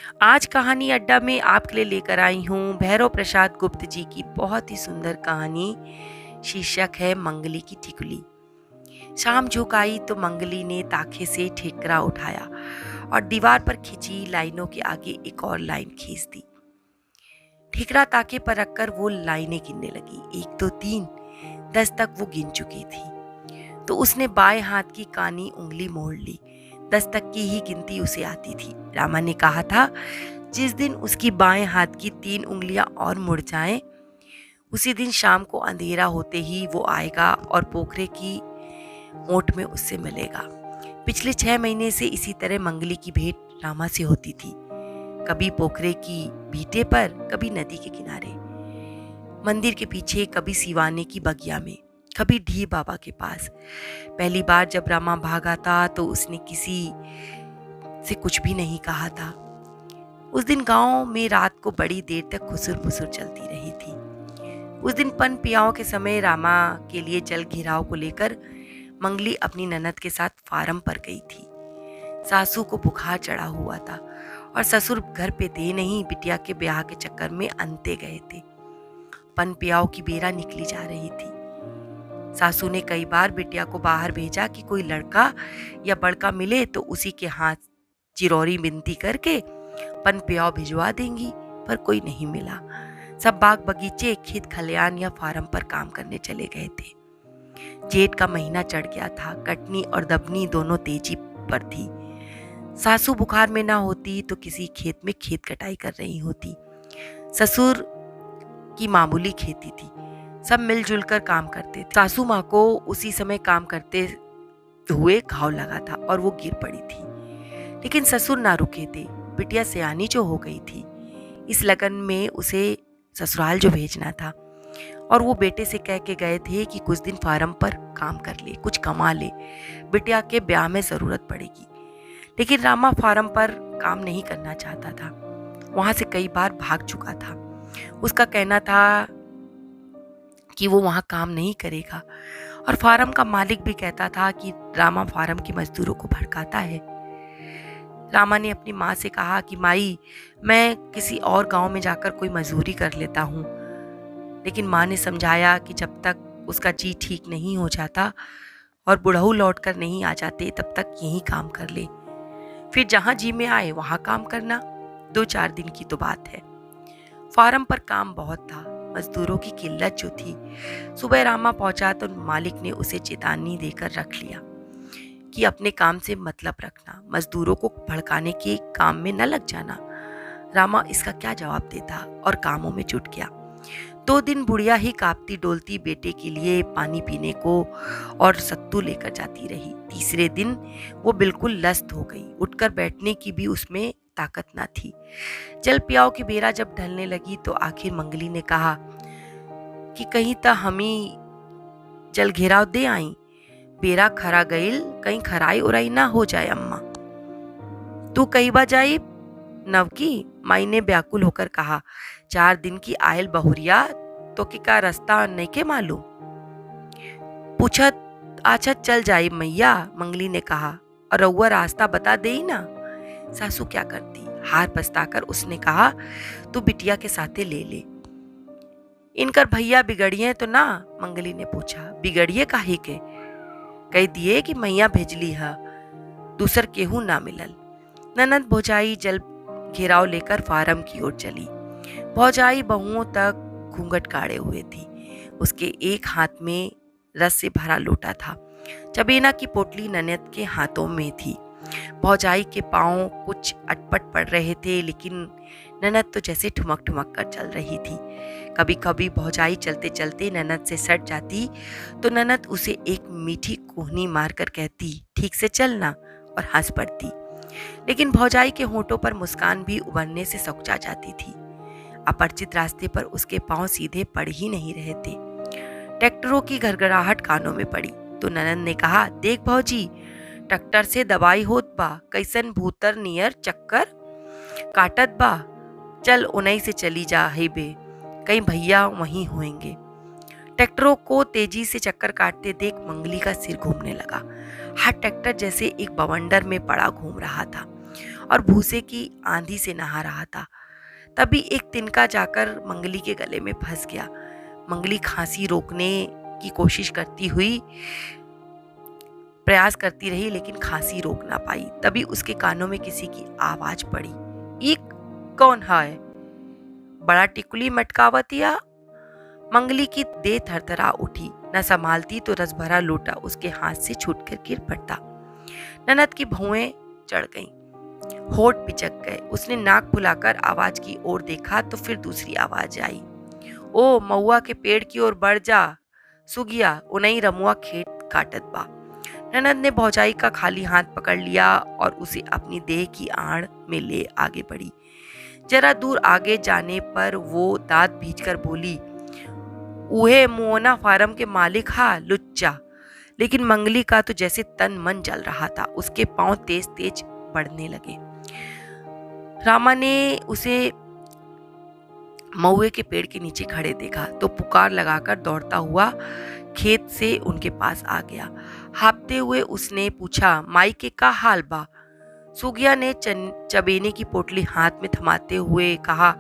आज कहानी अड्डा में आपके लिए लेकर आई हूँ भैरव प्रसाद गुप्त जी की बहुत ही सुंदर कहानी। शीर्षक है मंगली की ठिकुली। शाम झुक आई तो मंगली ने ताखे से ठिकरा उठाया और दीवार पर खिंची लाइनों के आगे एक और लाइन खींच दी। ठिकरा ताके पर रखकर वो लाइनें गिनने लगी। 1 2 3 10 तक वो गिन चुकी थी। तो उसने बाएं हाथ की कानी उंगली मोड़ ली। 10 तक की ही गिनती उसे आती थी। रामा ने कहा था जिस दिन उसकी बाएं हाथ की 3 उंगलियां और मुड़ जाएं, उसी दिन शाम को अंधेरा होते ही वो आएगा और पोखरे की ओट में उससे मिलेगा। पिछले 6 महीने से इसी तरह मंगली की भेंट रामा से होती थी। कभी पोखरे की बीटे पर, कभी नदी के किनारे, मंदिर के पीछे, कभी सिवाने की बगिया में, कभी ढी बाबा के पास। पहली बार जब रामा भागा था तो उसने किसी से कुछ भी नहीं कहा था। उस दिन गांव में रात को बड़ी देर तक खुसुर-फुसुर चलती रही थी। उस दिन पन पियाओं के समय रामा के लिए जल घिराव को लेकर मंगली अपनी ननद के साथ फार्म पर गई थी। सासू को बुखार चढ़ा हुआ था और ससुर घर पे थे नहीं, बिटिया के ब्याह के चक्कर में अंते गए थे। पन पियाओं की बेरा निकली जा रही थी। सासू ने कई बार बिटिया को बाहर भेजा कि कोई लड़का या बड़का मिले तो उसी के हाथ चिरौरी विनती करके पन पियाव भिजवा देंगी, पर कोई नहीं मिला। सब बाग बगीचे, खेत खलियान या फार्म पर काम करने चले गए थे। जेठ का महीना चढ़ गया था। कटनी और दबनी दोनों तेजी पर थी। सासू बुखार में ना होती तो किसी खेत में खेत कटाई कर रही होती। ससुर की मामूली खेती थी। सब मिलजुल कर काम करते थे। सासू माँ को उसी समय काम करते हुए घाव लगा था और वो गिर पड़ी थी, लेकिन ससुर ना रुके थे। बिटिया सयानी जो हो गई थी, इस लगन में उसे ससुराल जो भेजना था, और वो बेटे से कह के गए थे कि कुछ दिन फार्म पर काम कर ले, कुछ कमा ले, बिटिया के ब्याह में जरूरत पड़ेगी। लेकिन रामा फार्म पर काम नहीं करना चाहता था। वहां से कई बार भाग चुका था। उसका कहना था कि वो वहां काम नहीं करेगा, और फार्म का मालिक भी कहता था कि रामा फार्म के मजदूरों को भड़काता है। रामा ने अपनी माँ से कहा कि माई, मैं किसी और गांव में जाकर कोई मजदूरी कर लेता हूँ। लेकिन माँ ने समझाया कि जब तक उसका जी ठीक नहीं हो जाता और बुढ़ऊ लौट कर नहीं आ जाते, तब तक यही काम कर ले। फिर जहां जी में आए वहां काम करना। 2-4 दिन की तो बात है। फार्म पर काम बहुत था, मजदूरों की किल्लत जो थी। सुबह रामा पहुंचा तो मालिक ने उसे चेतावनी देकर रख लिया कि अपने काम से मतलब रखना, मजदूरों को भड़काने के काम में न लग जाना। रामा इसका क्या जवाब देता, और कामों में जुट गया। 2 दिन बुढ़िया ही कांपती डोलती बेटे के लिए पानी पीने को और सत्तू लेकर जाती रही। तीसरे दिन वो बिल्कुल लस्त हो गई। उठकर बैठने की भी उसमें ताकत ना थी। जल पियाओ की बेरा जब ढलने लगी तो आखिर मंगली ने कहा कि कहीं तो हमी जल घेराव दे आई, बेरा खरा गईल, कहीं खराई उराई ना हो जाए। अम्मा तू कई बार जाई नवकी, माई ने व्याकुल होकर कहा। 4 दिन की आयल बहुरिया तो का रास्ता नहीं के मालूम। पूछत अच्छा चल जाई मैया, मंगली ने कहा, और रउआ रास्ता बता दे ही ना। सासू क्या करती, हार पछताकर उसने कहा तू बिटिया के साथे ले ले। इनकर भैया बिगड़िए तो ना, मंगली ने पूछा। बिगड़िए काहे के? कह दिए कि मैया भेजली है, दूसर केहू ना मिलल। ननद भौजाई जल घेराव लेकर फार्म की ओर चली। भौजाई बहुओं तक घूंघट काढ़े हुए थी। उसके एक हाथ में रस से भरा लोटा था। चबेना की पोटली ननद के हाथों में थी। भौजाई के पांव कुछ अटपट पड़ रहे थे, लेकिन ननद तो जैसे ठुमक ठुमक कर चल रही थी। कभी कभी भौजाई चलते चलते ननद से सट जाती तो ननद उसे एक मीठी कोहनी मारकर कहती ठीक से चलना, और हंस पड़ती। लेकिन भौजाई के होठों पर मुस्कान भी उभरने से सकुचा जाती थी। अपरिचित रास्ते पर उसके पांव सीधे पड़ ही नहीं रहे थे। ट्रैक्टरों की घरघराहट कानों में पड़ी तो ननद ने कहा, देख भौजी, ट्रैक्टर से दवाई होत बा, कैसन भूतर नियर चक्कर काटत बा। चल उन्हीं से चली जा है बे, कहीं भैया वहीं होंगे। ट्रैक्टरों को तेजी से चक्कर काटते देख मंगली का सिर घूमने लगा। हर ट्रैक्टर जैसे एक बवंडर में पड़ा घूम रहा था। और भूसे की आंधी से नहा रहा था। तभी एक तिनका जाकर मंगली के गले में फंस गया। मंगली खांसी रोकने की कोशिश करती हुई प्रयास करती रही, लेकिन खांसी रोक ना पाई। तभी उसके कानों में किसी की आवाज पड़ी, ये कौन है? बड़ा टिकुली मटकावतिया। मंगली की देह थरथरा उठी। न संभालती तो रस भरा लोटा उसके हाथ से छूटकर गिर पड़ता। ननद की भौएं चढ़ गईं, होठ पिचक गए। उसने नाक फुलाकर आवाज की ओर देखा तो फिर दूसरी आवाज आई, ओ महुआ के पेड़ की ओर बढ़ जा, सुगिया उनई रमुआ खेत काटत बा। ननद ने भौजाई का खाली हाथ पकड़ लिया और उसे अपनी देह की आड़ में ले आगे बढ़ी। जरा दूर आगे जाने पर वो दांत भींचकर बोली, उहे मोना फार्म के मालिक हा लुच्चा। लेकिन मंगली का तो जैसे तन मन जल रहा था। उसके पांव तेज तेज बढ़ने लगे। रामा ने उसे महुए के पेड़ के नीचे खड़े देखा तो पुकार लगाकर दौड़ता हुआ खेत से उनके पास आ गया। हांफते हुए उसने पूछा, माई के का हाल बा? सुगिया ने चबेने की पोटली हाथ में थमाते हुए कहा,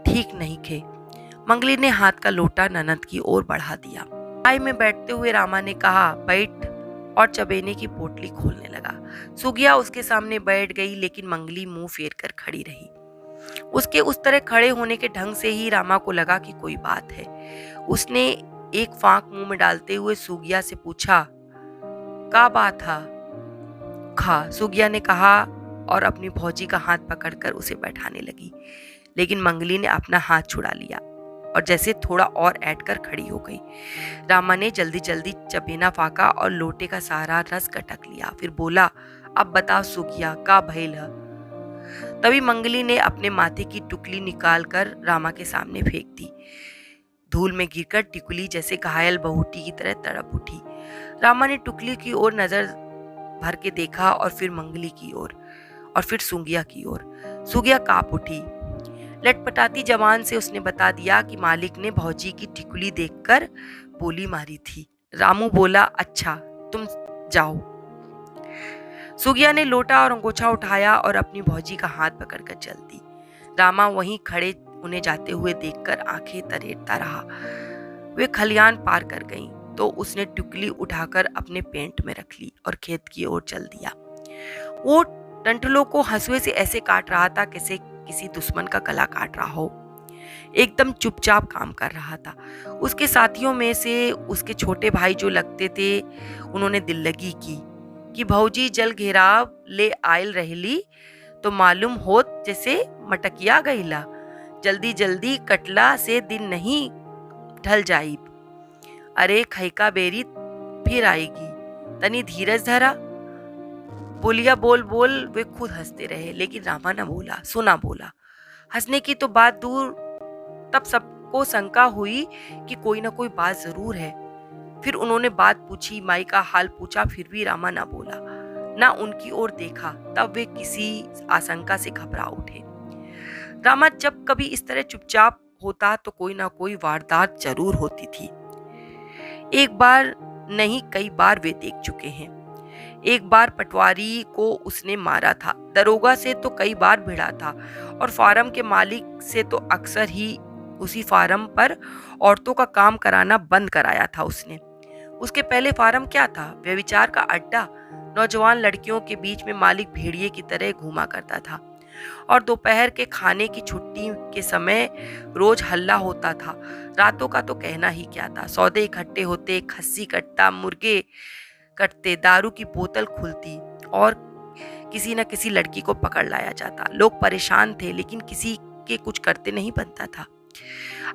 ठीक नहीं खे। मंगली ने हाथ का लोटा ननद की ओर बढ़ा दिया। चाय में बैठते हुए रामा ने कहा, बैठ, और चबेने की पोटली खोलने लगा। सुगिया उसके सामने बैठ गई, लेकिन मंगली मुंह फेर कर खड़ी रही। उसके उस तरह खड़े होने के ढंग से ही रामा को लगा कि कोई बात है। उसने एक फांक मुंह में डालते हुए सुगिया से पूछा, का बात है? खा, सुगिया ने कहा और अपनी भौजी का हाथ पकड़कर उसे बैठाने लगी। लेकिन मंगली ने अपना हाथ छुड़ा लिया और जैसे थोड़ा और ऐड कर खड़ी हो गई। रामा ने जल्दी जल्दी चबेना फाका और लोटे का सारा रस गटक लिया। फिर बोला, अब बता सुगिया, का भइल है? तभी मंगली ने अपने माथे की टुकली निकालकर रामा के सामने फेंक दी। धूल में गिरकर टिकुली जैसे घायल बहुटी की तरह तड़प उठी। रामा ने टुकली की ओर नजर भर के देखा और फिर मंगली की ओर और फिर सुगिया की ओर। सुगिया कांप उठी। लटपटाती जवान से उसने बता दिया कि मालिक ने भौजी की टिकुली देखकर बोली मारी थी। रामू बोला, अच्छा तुम जाओ। सुगिया ने लोटा और अंगोछा उठाया और अपनी भौजी का हाथ पकड़कर चल दी। रामा वहीं खड़े उन्हें जाते हुए देखकर आंखें तरेड़ता रहा। वे खलियान पार कर गईं तो उसने टुकली उठाकर अपने पेंट में रख ली और खेत की ओर चल दिया। वो टंटलों को हंसुए से ऐसे काट रहा था जैसे किसी दुश्मन का गला काट रहा हो। एकदम चुपचाप काम कर रहा था। उसके साथियों में से उसके छोटे भाई जो लगते थे, उन्होंने दिल लगी की कि भौजी जल घेराव ले आयल रहली तो मालूम होत जैसे मटकिया गईला। जल्दी जल्दी कटला से दिन नहीं ढल जाइब। अरे खैका बेरी फिर आएगी, तनी धीरज धरा। बोलिया बोल बोल वे खुद हंसते रहे, लेकिन रामा न बोला, सुना बोला। हंसने की तो बात दूर, तब सबको शंका हुई कि कोई ना कोई बात जरूर है। फिर उन्होंने बात पूछी, माई का हाल पूछा, फिर भी रामा ना बोला, ना उनकी ओर देखा। तब वे किसी आशंका से घबरा उठे। रामा जब कभी इस तरह चुपचाप होता तो कोई ना कोई वारदात जरूर होती थी। एक बार नहीं, कई बार वे देख चुके हैं। एक बार पटवारी को उसने मारा था, दरोगा से तो कई बार भिड़ा था और फार्म के मालिक से तो अक्सर ही उसी फार्म पर औरतों का काम कराना बंद कराया था उसने। उसके पहले फार्म क्या था? व्यभिचार का अड्डा। नौजवान लड़कियों के बीच में मालिक भेड़िए की तरह घूमा करता था और दोपहर के खाने की छुट्टी के समय रोज हल्ला होता था। रातों का तो कहना ही क्या था। सौदे इकट्ठे होते, खस्सी कटता, मुर्गे कटते, दारू की बोतल खुलती और किसी न किसी लड़की को पकड़ लाया जाता। लोग परेशान थे, लेकिन किसी के कुछ करते नहीं बनता था।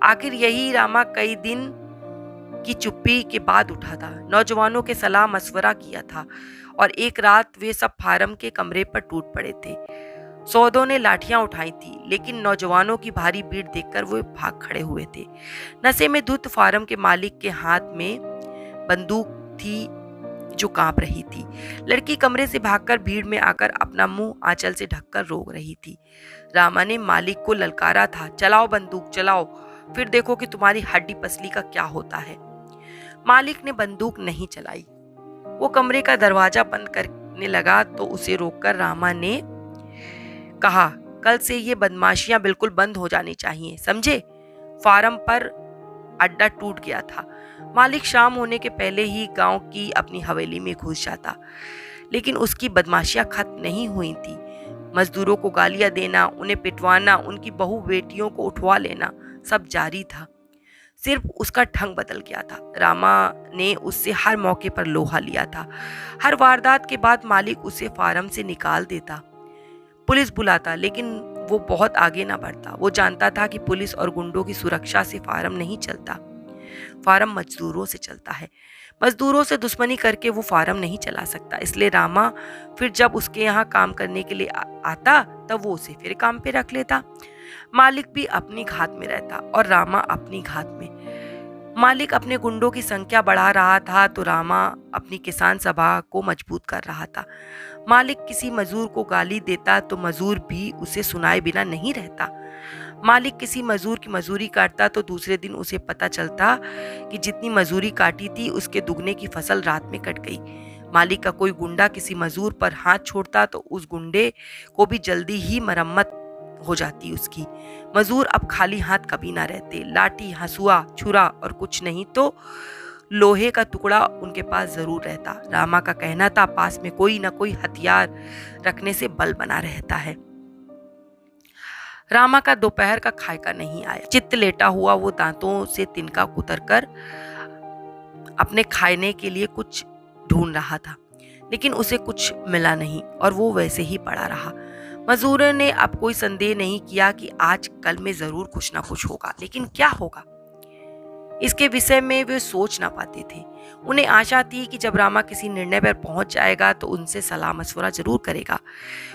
आखिर यही रामा कई दिन की चुप्पी के बाद उठा था। नौजवानों के सलाह मशवरा किया था और एक रात वे सब फार्म के कमरे पर टूट पड़े थे। सौदों ने लाठियां उठाई थी, लेकिन नौजवानों की भारी भीड़ देखकर वे भाग खड़े हुए थे। नशे में धुत फार्म के मालिक के हाथ में बंदूक थी जो कांप रही थी। लड़की कमरे से भागकर भीड़ में आकर अपना मुंह आंचल से ढककर रो रही थी। रामा ने मालिक को ललकारा था, चलाओ बंदूक चलाओ, फिर देखो कि तुम्हारी हड्डी पसली का क्या होता है। मालिक ने बंदूक नहीं चलाई। वो कमरे का दरवाजा बंद करने लगा तो उसे रोककर रामा ने कहा, कल से ये बदमाशियां बिल्कुल बंद हो जानी चाहिए, समझे? फार्म पर अड्डा टूट गया था। मालिक शाम होने के पहले ही गांव की अपनी हवेली में घुस जाता, लेकिन उसकी बदमाशियां खत्म नहीं हुई थी। मजदूरों को गालियां देना, उन्हें पिटवाना, उनकी बहू बेटियों को उठवा लेना, सब जारी था। सिर्फ उसका ढंग बदल गया था। रामा ने उससे हर मौके पर लोहा लिया था। हर वारदात के बाद मालिक उसे फार्म से निकाल देता, पुलिस बुलाता, लेकिन वो बहुत आगे ना बढ़ता। वो जानता था कि पुलिस और गुंडों की सुरक्षा से फार्म नहीं चलता, फार्म मजदूरों से चलता है। मजदूरों से दुश्मनी करके वो फार्म नहीं चला सकता। इसलिए रामा फिर जब उसके यहाँ काम करने के लिए आता, तब वो उसे फिर काम पे रख लेता। मालिक भी अपनी घात में रहता और रामा अपनी घात में। मालिक अपने गुंडों की संख्या बढ़ा रहा था तो रामा अपनी किसान सभा को मजबूत कर रहा था। मालिक किसी मजदूर को गाली देता तो मजदूर भी उसे सुनाए बिना नहीं रहता। मालिक किसी मजदूर की मजदूरी काटता तो दूसरे दिन उसे पता चलता कि जितनी मजदूरी काटी थी उसके दुगने की फसल रात में कट गई। मालिक का कोई गुंडा किसी मजदूर पर हाथ छोड़ता तो उस गुंडे को भी जल्दी ही मरम्मत हो जाती उसकी। मजदूर अब खाली हाथ कभी ना रहते। लाठी, हंसुआ, छुरा और कुछ नहीं तो लोहे का टुकड़ा उनके पास जरूर रहता। रामा का कहना था, पास में कोई ना कोई हथियार रखने से बल बना रहता है। रामा का दोपहर का खायका नहीं आया। चित्त लेटा हुआ वो दांतों से तिनका कुतर कर अपने खाने के लिए कुछ ढूंढ रहा था, लेकिन उसे कुछ मिला नहीं और वो वैसे ही पड़ा रहा। मजदूरों ने अब कोई संदेह नहीं किया कि आज कल में जरूर कुछ ना कुछ होगा, लेकिन क्या होगा इसके विषय में वे सोच ना पाते थे। उन्हें आशा थी कि जब रामा किसी निर्णय पर पहुंच जाएगा तो उनसे सलाह मशवरा जरूर करेगा।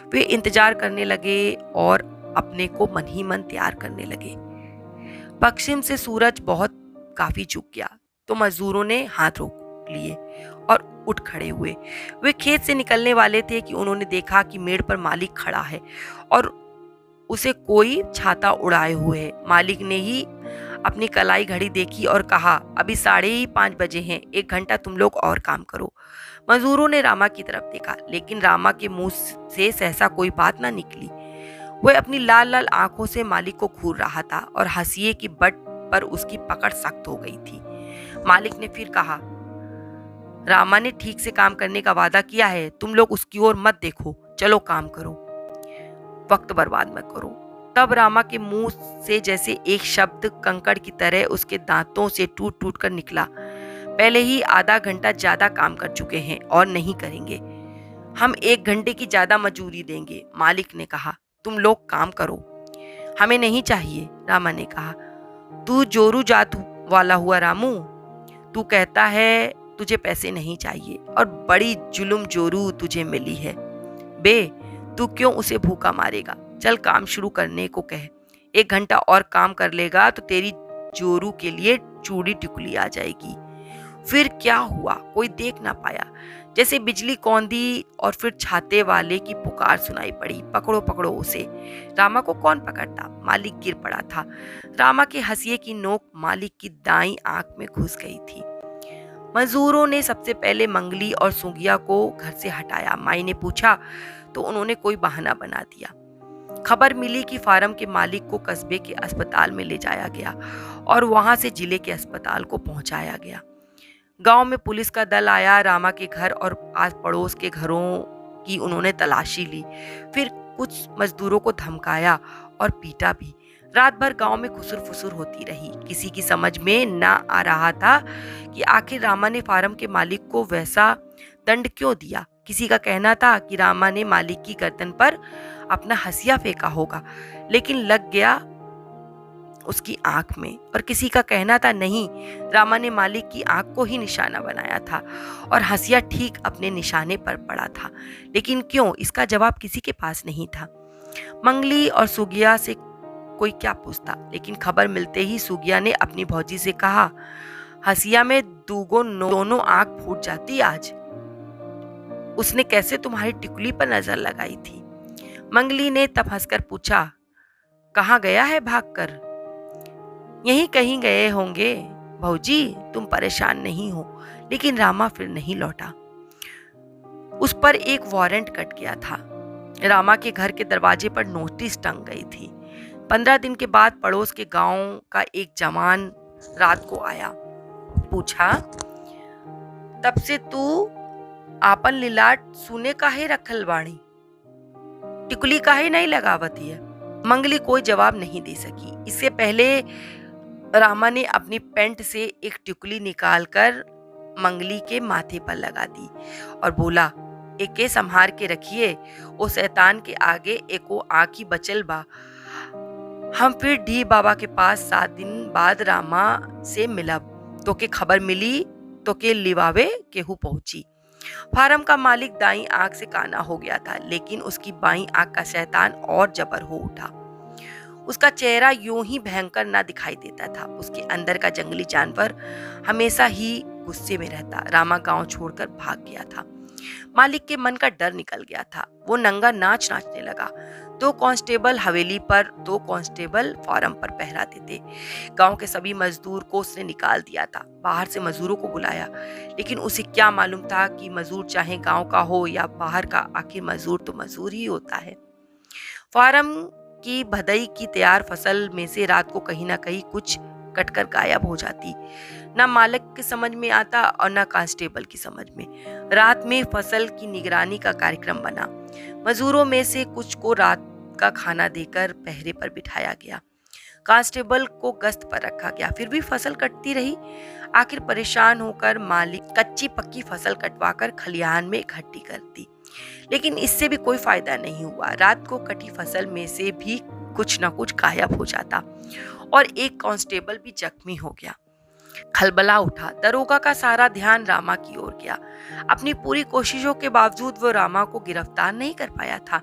वे इंतजार करने लगे और अपने को मन ही मन तैयार करने लगे। पश्चिम से सूरज बहुत काफी झुक गया तो मजदूरों ने हाथ रोक लिए और उठ खड़े हुए। वे खेत से निकलने वाले थे कि उन्होंने देखा कि मेड़ पर मालिक खड़ा है और उसे कोई छाता उड़ाए हुए है। मालिक ने ही अपनी कलाई घड़ी देखी और कहा, अभी 5:30 बजे हैं, 1 घंटा तुम लोग और काम करो। मजदूरों ने रामा की तरफ देखा, लेकिन रामा के मुंह से सहसा कोई बात ना निकली। वह अपनी लाल लाल आंखों से मालिक को घूर रहा था और हंसिए की बट पर उसकी पकड़ सख्त हो गई थी। मालिक ने फिर कहा, रामा ने ठीक से काम करने का वादा किया है, तुम लोग उसकी ओर मत देखो, चलो काम करो, वक्त बर्बाद मत करो। तब रामा के मुंह से जैसे एक शब्द कंकड़ की तरह उसके दांतों से टूट टूट कर निकला, पहले ही आधा घंटा ज्यादा काम कर चुके हैं और नहीं करेंगे। हम 1 घंटे की ज्यादा मजूरी देंगे। मालिक ने कहा, तुम लोग काम करो, हमें नहीं चाहिए। रामा ने कहा, तू जोरू जात वाला हुआ रामू, तू कहता है तुझे पैसे नहीं चाहिए और बड़ी जुल्म जोरू तुझे मिली है बे, तू क्यों उसे भूखा मारेगा? चल काम शुरू करने को कह। 1 घंटा और काम कर लेगा तो तेरी जोरू के लिए चूड़ी टिकुली आ जाएगी। फिर क्या हुआ? कोई देख ना पाया। जैसे बिजली कौंधी और फिर छाते वाले की पुकार सुनाई पड़ी, पकड़ो पकड़ो उसे। रामा को कौन पकड़ता? मालिक गिर पड़ा था। रामा के हंसिए की नोक मालिक की दाईं आंख में घुस गई थी। मजदूरों ने सबसे पहले मंगली और सुगिया को घर से हटाया। माई ने पूछा तो उन्होंने कोई बहाना बना दिया। खबर मिली कि फार्म के मालिक को कस्बे के अस्पताल में ले जाया गया और वहां से जिले के अस्पताल को पहुंचाया गया। गांव में पुलिस का दल आया। रामा के घर और आस पड़ोस के घरों की उन्होंने तलाशी ली, फिर कुछ मजदूरों को धमकाया और पीटा भी। रात भर गांव में खुसुर फुसुर होती रही। किसी की समझ में ना आ रहा था कि आखिर रामा ने फार्म के मालिक को वैसा दंड क्यों दिया। किसी का कहना था कि रामा ने मालिक की गर्दन पर अपना हंसिया फेंका होगा, लेकिन लग गया उसकी आंख में। और किसी का कहना था नहीं, रामा ने मालिक की आंख को ही निशाना बनाया था और हंसिया ठीक अपने निशाने पर पड़ा था। लेकिन क्यों, इसका जवाब किसी के पास नहीं था। मंगली और सुगिया से कोई क्या पूछता, लेकिन खबर मिलते ही सुगिया ने अपनी भौजी से कहा, हंसिया में दोनों आंख फूट जाती आज। उसने कैसे तुम्हारी टिकुली पर नजर लगाई थी? मंगली ने तब हंसकर पूछा, कहाँ गया है भागकर? यहीं कहीं गए होंगे भौजी, तुम परेशान नहीं हो। लेकिन रामा फिर नहीं लौटा। उस पर एक वारंट कट गया था। रामा के घर के दरवाजे पर नोटिस टंग गई थी। 15 दिन के बाद पड़ोस के गांव का एक जवान रात को आया। पूछा, तब से तू आपन लिलाट सुने काहे रखल बाणी, टिकुली काहे नहीं लगावती है? मंगली कोई जवाब नहीं दे सकी। इससे पहले रामा ने अपनी पैंट से एक टिकुली निकालकर मंगली के माथे पर लगा दी और बोला, एके संभार के रखिए, ओ शैतान के आगे एको आंखी बचल बा। हम फिर ढी बाबा के पास 7 दिन बाद रामा से मिलब, तो के खबर मिली तो के लिवावे केहू पहुंची। फार्म का मालिक दाई आंख से काना हो गया था, लेकिन उसकी बाई आंख का शैतान और जबर हो उठा। उसका चेहरा यूं ही भयंकर ना दिखाई देता था। उसके अंदर का जंगली जानवर हमेशा ही गुस्से में रहता। रामा गांव छोड़कर भाग गया था। मालिक के मन का डर निकल गया था। वो नंगा नाच नाचने लगा। 2 कांस्टेबल हवेली पर, 2 कांस्टेबल फार्म पर पहरा देते। गांव के सभी मजदूर को उसने निकाल दिया था। बाहर से मजदूरों को बुलाया, लेकिन उसे क्या मालूम था कि मजदूर चाहे गांव का हो या बाहर का, आखिर मजदूर तो मजदूर ही होता है। फार्म की भदई की तैयार फसल में से रात को कहीं ना कहीं कुछ कटकर गायब हो जाती। ना मालिक के समझ में आता और ना कांस्टेबल की समझ में। रात में फसल की निगरानी का कार्यक्रम बना। मजदूरों में से कुछ को रात का खाना देकर पहरे पर बिठाया गया। कांस्टेबल को गश्त पर रखा गया। फिर भी फसल कटती रही। आखिर परेशान होकर मालिक कच्ची पक्की फसल कटवाकर खलिहान में इकट्ठी कर दी, लेकिन इससे भी कोई फायदा नहीं हुआ। रात को कटी फसल में से भी कुछ न कुछ गायब हो जाता और एक कांस्टेबल भी जख्मी हो गया। खलबला उठा। दरोगा का सारा ध्यान रामा की ओर गया। अपनी पूरी कोशिशों के बावजूद वो रामा को गिरफ्तार नहीं कर पाया था।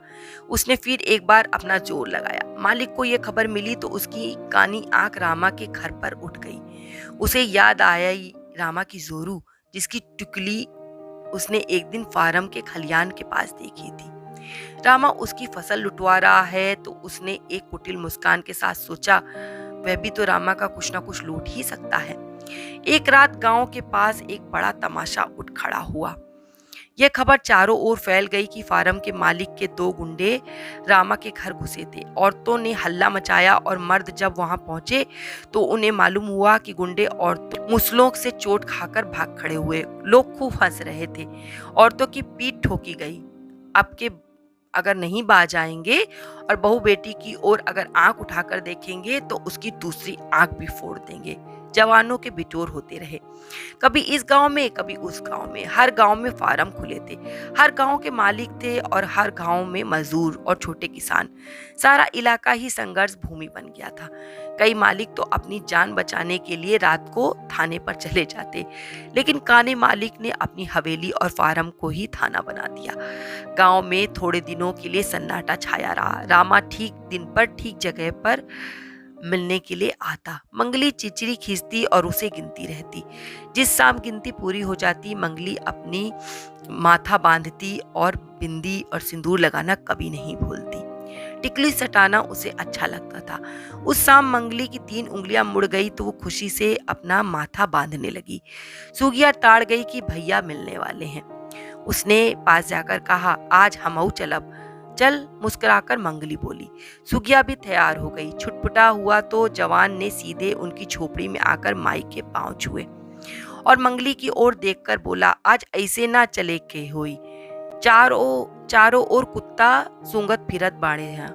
उसने फिर एक बार अपना जोर लगाया। मालिक को यह खबर मिली तो उसकी कानी आंख रामा के घर पर उठ गई। उसे याद आया रामा की जोरू, जिसकी टिकुली उसने एक दिन फार्म के खलियान के पास देखी थी। रामा उसकी फसल लुटवा रहा है तो उसने एक कुटिल मुस्कान के साथ सोचा, वह भी तो रामा का कुछ ना कुछ लूट ही सकता है। एक रात गांव के पास एक बड़ा तमाशा उठ खड़ा हुआ। यह खबर चारों ओर फैल गई कि फार्म के मालिक के 2 गुंडे रामा के घर घुसे थे। औरतों ने हल्ला मचाया और मर्द जब वहां पहुंचे तो उन्हें मालूम हुआ कि गुंडे औरतों मुसलों से चोट खाकर भाग खड़े हुए। लोग खूब हंस रहे थे। औरतों की पीठ ठोकी गई। अब के अगर नहीं बाज आएंगे और बहू बेटी की ओर अगर आंख उठाकर देखेंगे तो उसकी दूसरी आंख भी फोड़ देंगे। जवानों के बिटोर होते रहे, कभी इस गांव में कभी उस गांव में। हर गांव में फार्म खुले थे, हर गांव के मालिक थे और हर गांव में मजदूर और छोटे किसान। सारा इलाका ही संघर्ष भूमि बन गया था। कई मालिक तो अपनी जान बचाने के लिए रात को थाने पर चले जाते, लेकिन काने मालिक ने अपनी हवेली और फार्म को ही थाना बना दिया। गांव में थोड़े दिनों के लिए सन्नाटा छाया रहा। रामा ठीक दिन पर ठीक जगह पर मिलने के लिए आता। मंगली चिचरी खींचती और उसे गिनती रहती। जिस शाम गिनती पूरी हो जाती, मंगली अपनी माथा बांधती और बिंदी और सिंदूर लगाना कभी नहीं भूलती। टिकली सटाना उसे अच्छा लगता था। उस शाम मंगली की 3 उंगलियां मुड़ गई तो वो खुशी से अपना माथा बांधने लगी। सुगिया ताड़ गई कि भैया मिलने वाले हैं। उसने पास जाकर कहा, आज हमऊ चलब। चल, मुस्कुराकर मंगली बोली। सुगिया भी तैयार हो गई। छुटपुटा हुआ तो जवान ने सीधे उनकी झोपड़ी में आकर माई के पांव छुए और मंगली की ओर देखकर बोला, आज ऐसे ना चले के होई, चारों ओर कुत्ता सूंघत फिरत बाड़े हैं।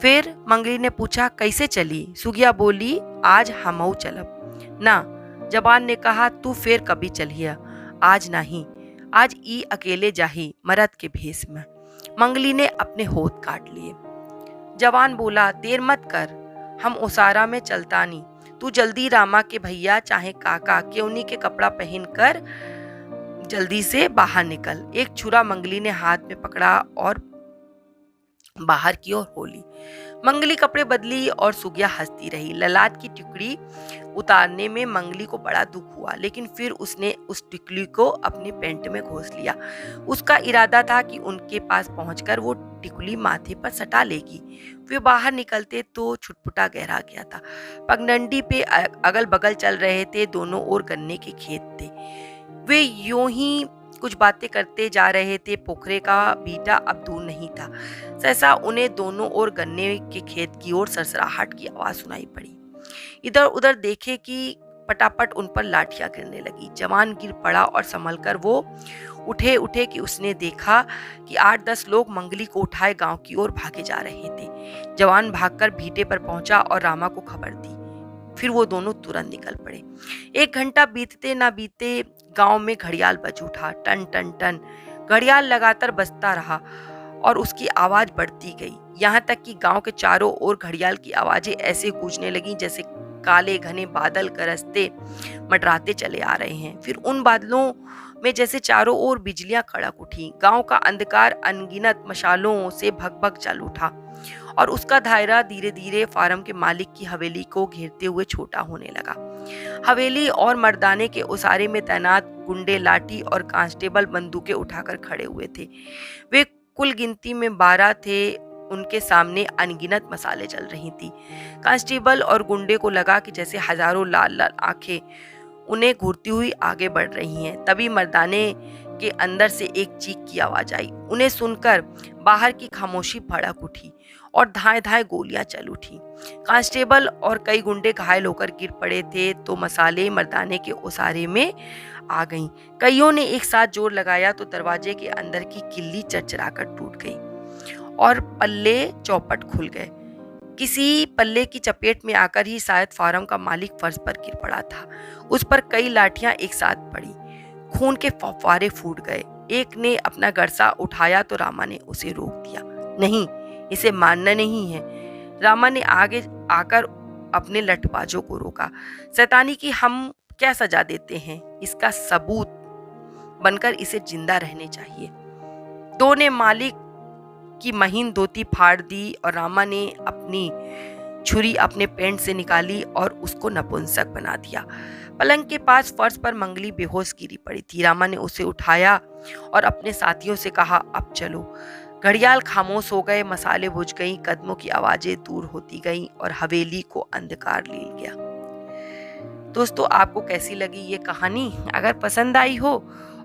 फिर मंगली ने पूछा, कैसे चली? सुगिया बोली, आज हमऊ चलब ना। जवान ने कहा, तू फिर कभी चलिया, आज नहीं, आज ई अकेले जाही मरद के भेष में। मंगली ने अपने होठ काट लिए। जवान बोला, देर मत कर, हम ओसारा में चलतानी, तू जल्दी रामा के भैया चाहे काका केवनी के कपड़ा पहनकर जल्दी से बाहर निकल। एक छुरा मंगली ने हाथ में पकड़ा और बाहर की ओर होली। मंगली कपड़े बदली और सुगिया हंसती रही। ललाट की टिकड़ी उतारने में मंगली को बड़ा दुख हुआ, लेकिन फिर उसने उस टिकली को अपने पेंट में घोंस लिया। उसका इरादा था कि उनके पास पहुंचकर वो टिकली माथे पर सटा लेगी। वे बाहर निकलते तो छुटपुटा गहरा गया था। पगडंडी पे अगल बगल चल रहे थे। दोनों ओर गन्ने के खेत थे। वे यूं ही कुछ बातें करते जा रहे थे। पोखरे का बीटा अब दूर नहीं था। सहसा उन्हें दोनों ओर गन्ने के खेत की ओर सरसराहट की आवाज सुनाई पड़ी। इधर उधर देखे कि पटापट उन पर लाठियां गिरने लगी। जवान गिर पड़ा और संभलकर वो उठे उठे कि उसने देखा कि 8-10 लोग मंगली को उठाए गांव की ओर भागे जा रहे थे। जवान भागकर भीटे पर पहुंचा और रामा को खबर दी। फिर वो दोनों तुरंत निकल पड़े। 1 घंटा बीतते ना बीते गांव में घड़ियाल बज उठा। टन टन टन घड़ियाल लगातार बजता रहा और उसकी आवाज बढ़ती गई, यहाँ तक कि गांव के चारों ओर घड़ियाल की आवाजें ऐसे गूंजने लगीं जैसे काले घने बादल गरजते मंडराते चले आ रहे हैं। फिर उन बादलों में जैसे चारों ओर बिजलियां कड़क उठी। गांव का अंधकार अनगिनत मशालों से भगभग जल उठा और उसका दायरा धीरे धीरे फार्म के मालिक की हवेली को घेरते हुए छोटा होने लगा। हवेली और मर्दाने के उसारे में तैनात गुंडे लाठी और कांस्टेबल बंदूकें उठाकर खड़े हुए थे। वे कुल गिनती में 12 थे। उनके सामने अनगिनत मसाले जल रही थी। कांस्टेबल और गुंडे को लगा कि जैसे हजारों लाल लाल आंखें उन्हें घूरती हुई आगे बढ़ रही हैं। तभी मर्दाने के अंदर से एक चीख की आवाज आई। उन्हें सुनकर बाहर की खामोशी भड़क उठी और धाए धाए गोलियां चल उठी। कांस्टेबल और कई गुंडे घायल होकर गिर पड़े थे तो मसाले मर्दाने के ओसारे में आ गईं। कईयों ने एक साथ जोर लगाया तो दरवाजे के अंदर की किल्ली चरचराकर टूट गई और पल्ले चौपट खुल गए। किसी पल्ले की चपेट में आकर ही शायद फार्म का मालिक फर्श पर गिर पड़ा था। उस पर कई लाठियां एक साथ पड़ी। खून के फव्वारे फूट गए। एक ने अपना गरसा उठाया तो रामा ने उसे रोक दिया। नहीं, इसे मानना नहीं है। रामा ने आगे आकर अपने लठबाजों को रोका। शैतानी की हम क्या सजा देते हैं, इसका सबूत बनकर इसे जिंदा रहने चाहिए। दो ने मालिक की महीन धोती फाड़ दी और रामा ने अपनी छुरी अपने पेंट से निकाली और उसको नपुंसक बना दिया। पलंग के पास फर्श पर मंगली बेहोश गिरी पड़ी थी। रामा ने उसे उठाया और अपने साथियों से कहा, अब चलो। घड़ियाल खामोश हो गए, मसाले बुझ गईं, कदमों की आवाजें दूर होती गईं और हवेली को अंधकार ले गया। दोस्तों, आपको कैसी लगी ये कहानी? अगर पसंद आई हो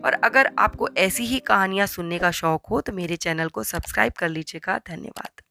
और अगर आपको ऐसी ही कहानियां सुनने का शौक हो तो मेरे चैनल को सब्सक्राइब कर लीजिएगा। धन्यवाद।